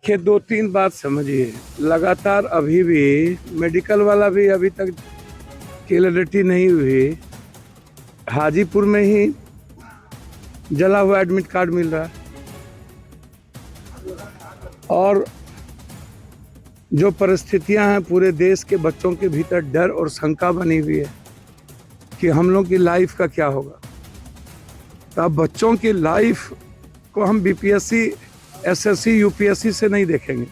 देखिए, 2-3 बात समझिए। लगातार अभी भी मेडिकल वाला भी अभी तक क्लियरिटी नहीं हुई। हाजीपुर में ही जला हुआ एडमिट कार्ड मिल रहा है और जो परिस्थितियां हैं पूरे देश के बच्चों के भीतर डर और शंका बनी हुई है कि हम लोग की लाइफ का क्या होगा। तो अब बच्चों की लाइफ को हम बीपीएससी, एसएससी, यूपीएससी से नहीं देखेंगे।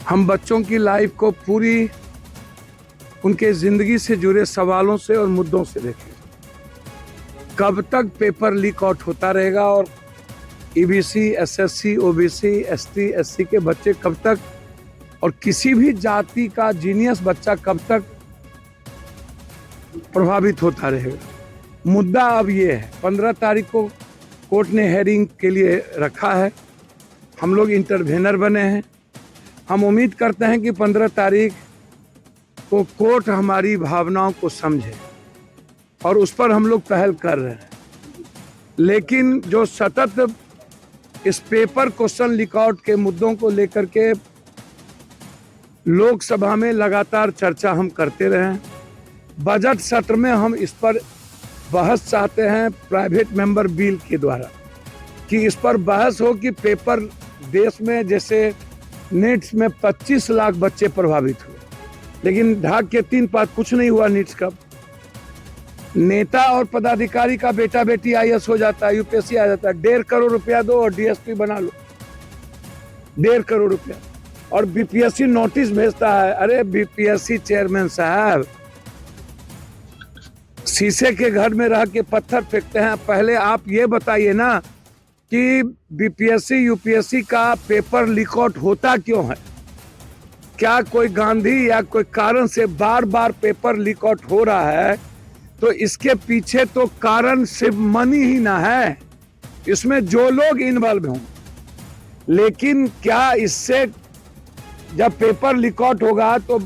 हम बच्चों की लाइफ को पूरी उनके जिंदगी से जुड़े सवालों से और मुद्दों से देखेंगे। कब तक पेपर लीक आउट होता रहेगा और EBC, SSC, OBC, ST, SC के बच्चे कब तक और किसी भी जाति का जीनियस बच्चा कब तक प्रभावित होता रहेगा। मुद्दा अब ये है, 15 तारीख को कोर्ट ने हेयरिंग के लिए रखा है। हम लोग इंटरवेनर बने हैं। हम उम्मीद करते हैं कि 15 तारीख को कोर्ट हमारी भावनाओं को समझे और उस पर हम लोग पहल कर रहे हैं। लेकिन जो सतत इस पेपर क्वेश्चन लीक आउट के मुद्दों को लेकर के लोकसभा में लगातार चर्चा हम करते रहे हैं। बजट सत्र में हम इस पर बहस चाहते हैं प्राइवेट मेंबर बिल के द्वारा, कि इस पर बहस हो कि पेपर देश में जैसे नीट्स में 25 लाख बच्चे प्रभावित हुए, लेकिन ढाक के 3 पात कुछ नहीं हुआ। नीट्स का नेता और पदाधिकारी का बेटा बेटी आईएएस हो जाता है, यूपीएससी आ जाता है। 1.5 करोड़ रुपया दो और डीएसपी बना लो। 1.5 करोड़ रुपया। और बीपीएससी नोटिस भेजता है। अरे बीपीएससी चेयरमैन साहब शीशे के घर में रह के पत्थर फेंकते हैं। पहले आप ये बताइए ना कि बीपीएससी, यूपीएससी का पेपर लीक आउट होता क्यों है? क्या कोई गांधी या कोई कारण से बार बार पेपर लीक आउट हो रहा है? तो इसके पीछे तो कारण सिर्फ मनी ही ना है, इसमें जो लोग इन्वॉल्व हों। लेकिन क्या इससे जब पेपर लीक आउट होगा तो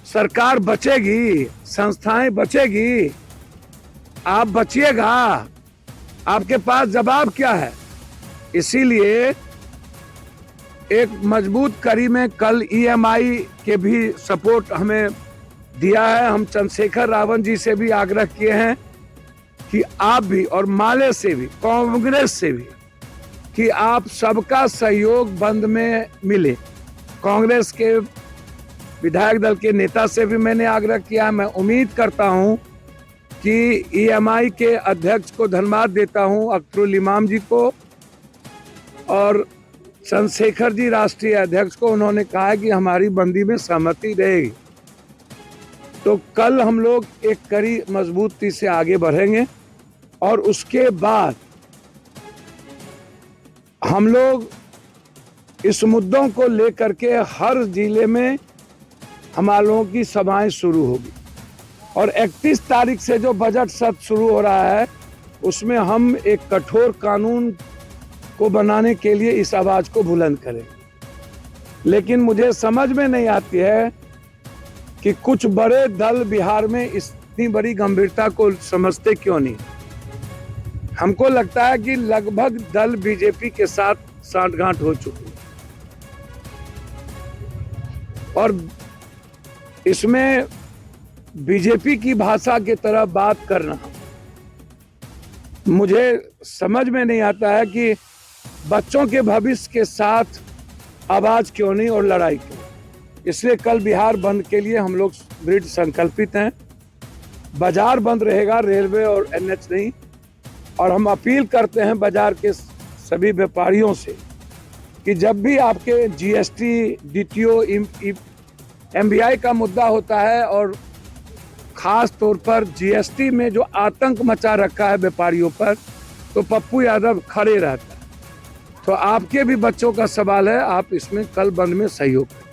सरकार बचेगी, संस्थाएं बचेगी, आप बचिएगा? आपके पास जवाब क्या है? इसीलिए एक मजबूत कड़ी में कल ईएमआई के भी सपोर्ट हमें दिया है। हम चंद्रशेखर रावत जी से भी आग्रह किए हैं कि आप भी, और माले से भी, कांग्रेस से भी, कि आप सबका सहयोग बंद में मिले। कांग्रेस के विधायक दल के नेता से भी मैंने आग्रह किया। मैं उम्मीद करता हूं कि ईएमआई के अध्यक्ष को धन्यवाद देता हूं, अख्तरुल इमाम जी को, और चंद्रशेखर जी राष्ट्रीय अध्यक्ष को। उन्होंने कहा है कि हमारी बंदी में सहमति रहेगी। तो कल हम लोग एक कड़ी मजबूती से आगे बढ़ेंगे और उसके बाद हम लोग इस मुद्दों को लेकर के हर जिले में हमारे लोगों की सभाएं शुरू होगी। और 31 तारीख से जो बजट सत्र शुरू हो रहा है उसमें हम एक कठोर कानून को बनाने के लिए इस आवाज को बुलंद करेंगे। लेकिन मुझे समझ में नहीं आती है कि कुछ बड़े दल बिहार में इतनी बड़ी गंभीरता को समझते क्यों नहीं। हमको लगता है कि लगभग दल बीजेपी के साथ सांठगांठ हो चुकी है और इसमें बीजेपी की भाषा की तरह बात करना मुझे समझ में नहीं आता है कि बच्चों के भविष्य के साथ आवाज क्यों नहीं और लड़ाई क्यों। इसलिए कल बिहार बंद के लिए हम लोग दृढ़ संकल्पित हैं। बाजार बंद रहेगा, रेलवे और एनएच नहीं। और हम अपील करते हैं बाजार के सभी व्यापारियों से कि जब भी आपके जीएसटी, डीटीओ, एमबीआई का मुद्दा होता है और खास तौर पर जीएसटी में जो आतंक मचा रखा है व्यापारियों पर, तो पप्पू यादव खड़े रहता है। तो आपके भी बच्चों का सवाल है, आप इसमें कल बंद में सहयोग करें।